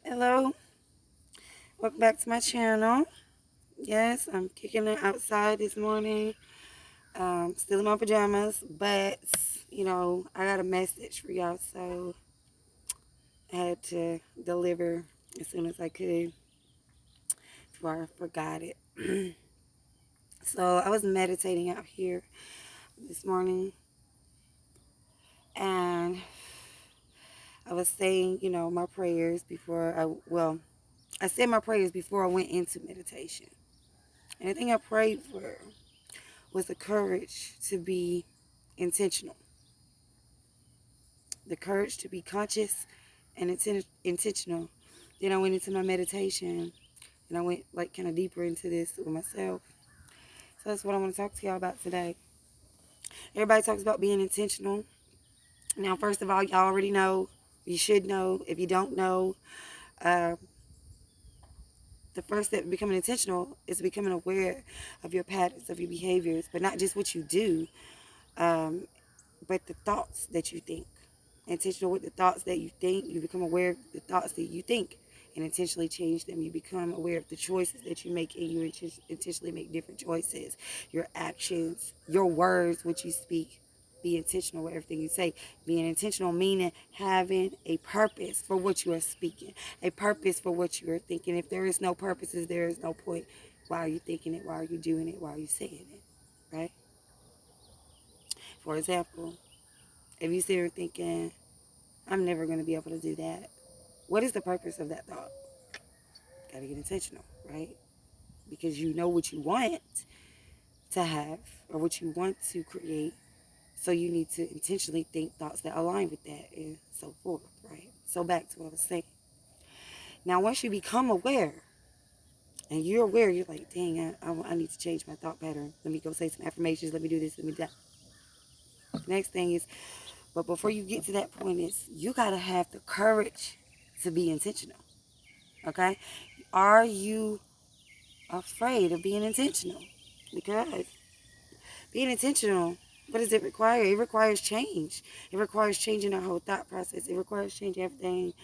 Hello, welcome back to my channel. Yes, I'm kicking it outside this morning. Still in my pajamas, but I got a message for y'all, so I had to deliver as soon as I could before I forgot it. So I was meditating out here this morning, and I was saying, my prayers before I said my prayers before I went into meditation. And the thing I prayed for was the courage to be intentional, the courage to be conscious and intentional. Then I went into my meditation and I went like kind of deeper into this with myself. So that's what I want to talk to y'all about today. Everybody talks about being intentional. Now, first of all, y'all already know, you should know. If you don't know, uh, the first step in becoming intentional is becoming aware of your patterns, of your behaviors, but not just what you do, um, but the thoughts that you think. Intentional with the thoughts that you think. You become aware of the thoughts that you think and intentionally change them. You become aware of the choices that you make, and you intentionally make different choices. Your actions, your words, what you speak. Be intentional with everything you say. Being intentional meaning having a purpose for what you are speaking, a purpose for what you are thinking. If there is no purposes, there is no point. Why are you thinking it? Why are you doing it? Why are you saying it? Right? For example, if you sit here thinking, I'm never going to be able to do that. What is the purpose of that thought? Got to get intentional, right? Because you know what you want to have or what you want to create. So you need to intentionally think thoughts that align with that and so forth, right? So back to what I was saying. Now, once you become aware and you're aware, you're like, dang, I need to change my thought pattern. Let me go say some affirmations. Let me do this. Let me do that. Next thing is, but before you get to that point is you got to have the courage to be intentional. Okay? Are you afraid of being intentional? Because being intentional, what does it require? It requires change. It requires changing our whole thought process. It requires changing everything.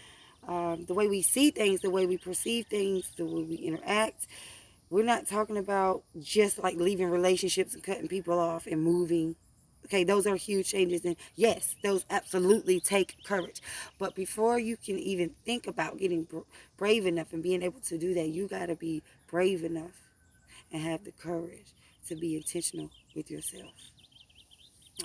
The way we see things, the way we perceive things, the way we interact. We're not talking about just like leaving relationships and cutting people off and moving. Okay, those are huge changes. And yes, those absolutely take courage. But before you can even think about getting brave enough and being able to do that, you got to be brave enough and have the courage to be intentional with yourself.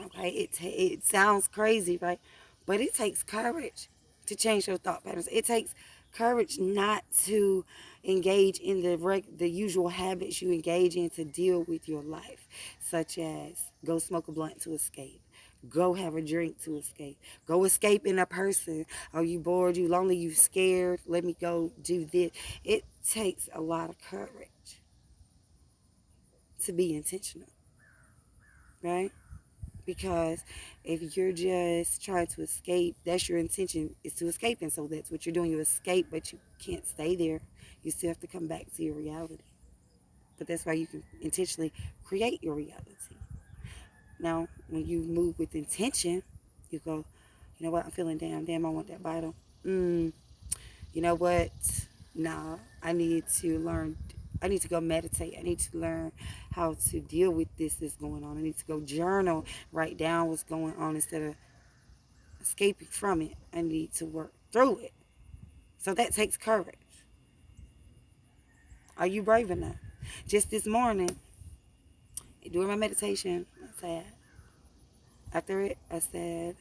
Okay, it sounds crazy, right? But it takes courage to change your thought patterns. It takes courage not to engage in the usual habits you engage in to deal with your life, such as go smoke a blunt to escape. Go have a drink to escape. Go escape in a person. Are you bored? You lonely? You scared? Let me go do this. It takes a lot of courage to be intentional, right? Because if you're just trying to escape, that's your intention, is to escape. And so that's what you're doing. You escape, but you can't stay there. You still have to come back to your reality. But that's why you can intentionally create your reality. Now, when you move with intention, you go, you know what, I'm feeling damn, I want that bottle. You know what? Nah, I need to go meditate. I need to learn how to deal with this that's going on. I need to go journal, write down what's going on instead of escaping from it. I need to work through it. So that takes courage. Are you brave enough? Just this morning, during my meditation, after it, I said,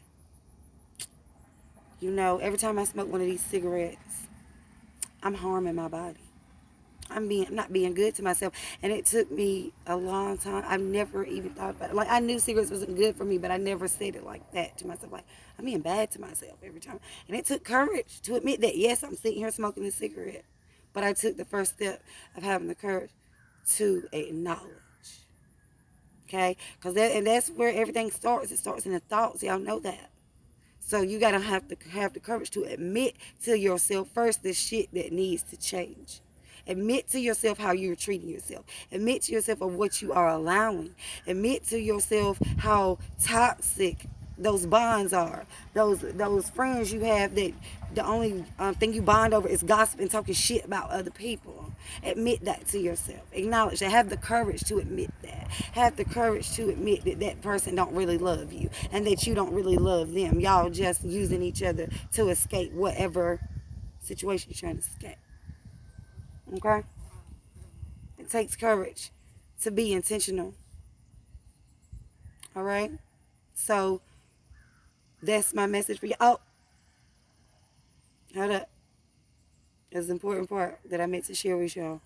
every time I smoke one of these cigarettes, I'm harming my body. I'm not being good to myself. And it took me a long time. I've never even thought about it. Like, I knew cigarettes wasn't good for me, but I never said it like that to myself. Like, I'm being bad to myself every time. And it took courage to admit that, yes, I'm sitting here smoking a cigarette. But I took the first step of having the courage to acknowledge. Okay? And that's where everything starts. It starts in the thoughts. Y'all know that. So you got to have the courage to admit to yourself first the shit that needs to change. Admit to yourself how you're treating yourself. Admit to yourself of what you are allowing. Admit to yourself how toxic those bonds are. Those friends you have that the only thing you bond over is gossip and talking shit about other people. Admit that to yourself. Acknowledge that. Have the courage to admit that. Have the courage to admit that that person don't really love you and that you don't really love them. Y'all just using each other to escape whatever situation you're trying to escape. Okay? It takes courage to be intentional. All right? So that's my message for you. Oh, hold up. That's an important part that I meant to share with y'all.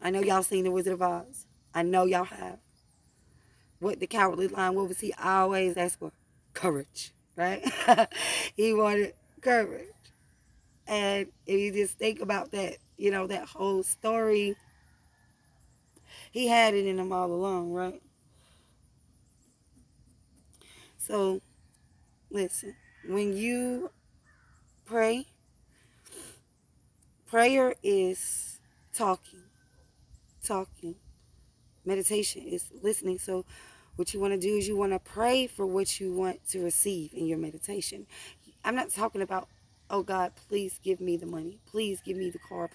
I know y'all seen The Wizard of Oz. I know y'all have. What the Cowardly Lion, what was he always asked for? Courage, right? He wanted courage. And if you just think about that, that whole story, he had it in him all along, right? So, listen, when you pray, prayer is talking, talking. Meditation is listening. So what you want to do is you want to pray for what you want to receive in your meditation. I'm not talking about, oh God, please give me the money. Please give me the car.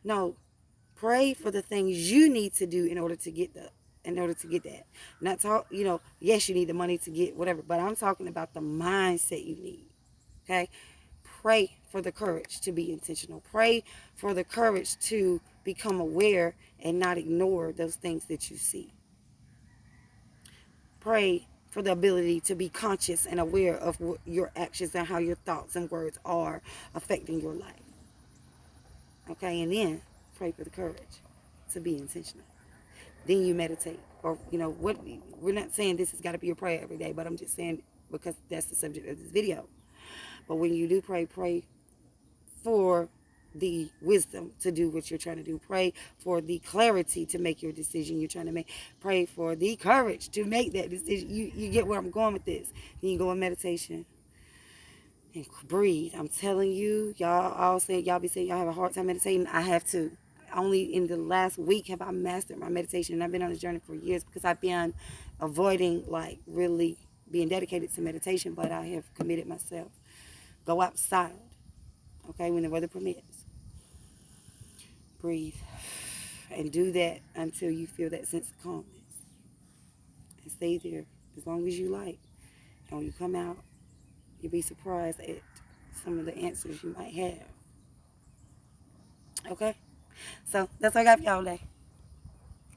No. Pray for the things you need to do in order to get that. Not talk, yes, you need the money to get whatever, but I'm talking about the mindset you need. Okay? Pray for the courage to be intentional. Pray for the courage to become aware and not ignore those things that you see. Pray for the ability to be conscious and aware of what your actions and how your thoughts and words are affecting your life. Okay, and then pray for the courage to be intentional. Then you meditate. Or, what we're not saying this has got to be your prayer every day, but I'm just saying because that's the subject of this video. But when you do pray for the wisdom to do what you're trying to do. Pray for the clarity to make your decision you're trying to make. Pray for the courage to make that decision. You get where I'm going with this. Then you go in meditation and breathe. I'm telling you, y'all be saying y'all have a hard time meditating. I have to. Only in the last week have I mastered my meditation, and I've been on this journey for years because I've been avoiding really being dedicated to meditation, but I have committed myself. Go outside, okay, when the weather permits. Breathe and do that until you feel that sense of calmness, and stay there as long as you like. And when you come out, you'll be surprised at some of the answers you might have. Okay, so that's all I got for y'all today.